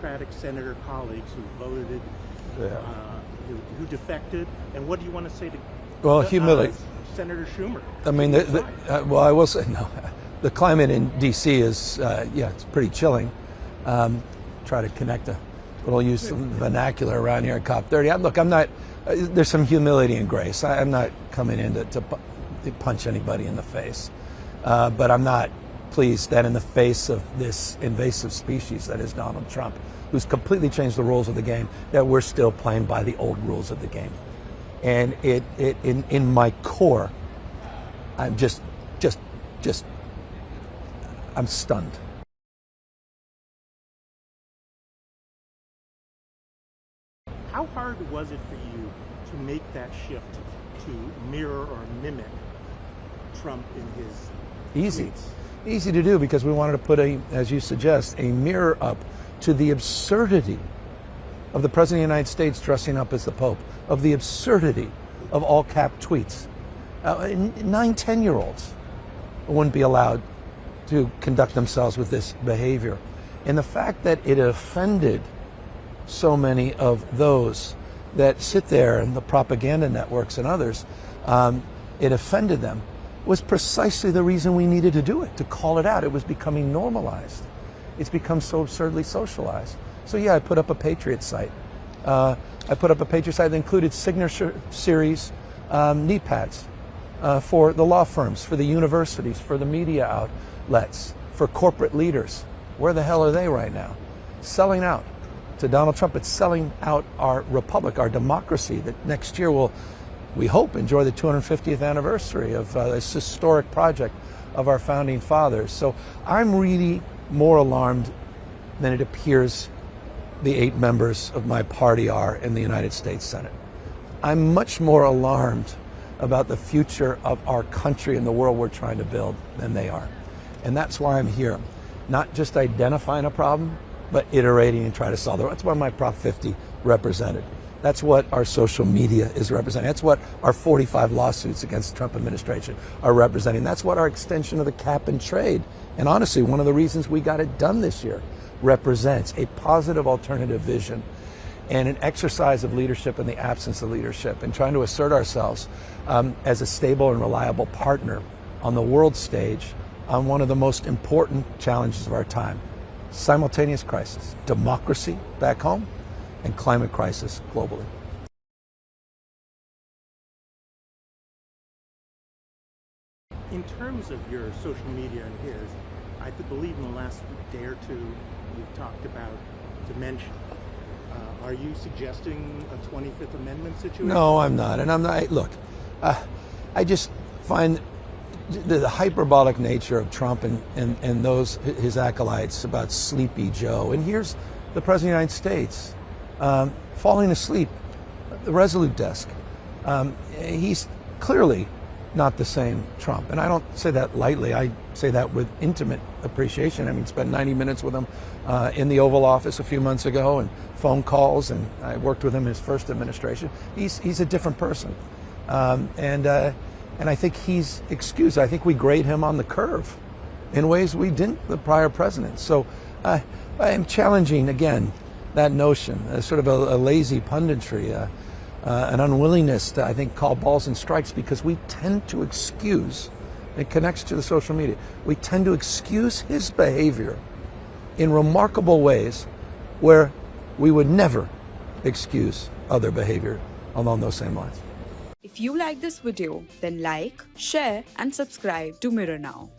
Democratic senator colleagues who voted, who defected, and what do you want to say to humility. Senator Schumer? I mean, well, I will say, no, the climate in D.C. is, it's pretty chilling. Try to connect we'll use some vernacular around here at COP30. Look, I'm not, there's some humility and grace. I'm not coming in to punch anybody in the face. But I'm not pleased that in the face of this invasive species that is Donald Trump, who's completely changed the rules of the game, that we're still playing by the old rules of the game. And in my core, I'm just I'm stunned. How hard was it for you to make that shift to mirror or mimic Trump in his Easy to do, because we wanted to put as you suggest, a mirror up to the absurdity of the President of the United States dressing up as the Pope, of the absurdity of all cap tweets. 9-10-year-olds wouldn't be allowed to conduct themselves with this behavior. And the fact that it offended so many of those that sit there and the propaganda networks and others, it offended them, was precisely the reason we needed to do it, to call it out. It was becoming normalized. It's become so absurdly socialized. So yeah, I put up a Patriot site. I put up a Patriot site that included signature series knee pads for the law firms, for the universities, for the media outlets, for corporate leaders. Where the hell are they right now? Selling out to Donald Trump. It's selling out our republic, our democracy, that next year will, we hope, enjoy the 250th anniversary of this historic project of our founding fathers. So I'm really more alarmed than it appears the 8 members of my party are in the United States Senate. I'm much more alarmed about the future of our country and the world we're trying to build than they are. And that's why I'm here, not just identifying a problem, but iterating and trying to solve it. That's what my Prop 50 represented. That's what our social media is representing. That's what our 45 lawsuits against the Trump administration are representing. That's what our extension of the cap and trade, and honestly, one of the reasons we got it done this year, represents a positive alternative vision and an exercise of leadership in the absence of leadership, and trying to assert ourselves as a stable and reliable partner on the world stage on one of the most important challenges of our time. Simultaneous crisis, democracy back home and climate crisis globally. In terms of your social media and his, I believe in the last day or two you've talked about dementia. Are you suggesting a 25th Amendment situation? No, I'm not. And I'm not. Look, I just find the hyperbolic nature of Trump and those his acolytes about Sleepy Joe. And here's the President of the United States falling asleep at the Resolute desk. He's clearly not the same Trump. And I don't say that lightly. I say that with intimate appreciation. I mean, spent 90 minutes with him in the Oval Office a few months ago, and phone calls, and I worked with him in his first administration. He's a different person. And I think he's excused. I think we grade him on the curve in ways we didn't the prior president. So I am challenging, again, that notion, sort of a lazy punditry, an unwillingness to, I think, call balls and strikes, because we tend to excuse, it connects to the social media, we tend to excuse his behavior in remarkable ways where we would never excuse other behavior along those same lines. If you like this video, then like, share and subscribe to Mirror Now.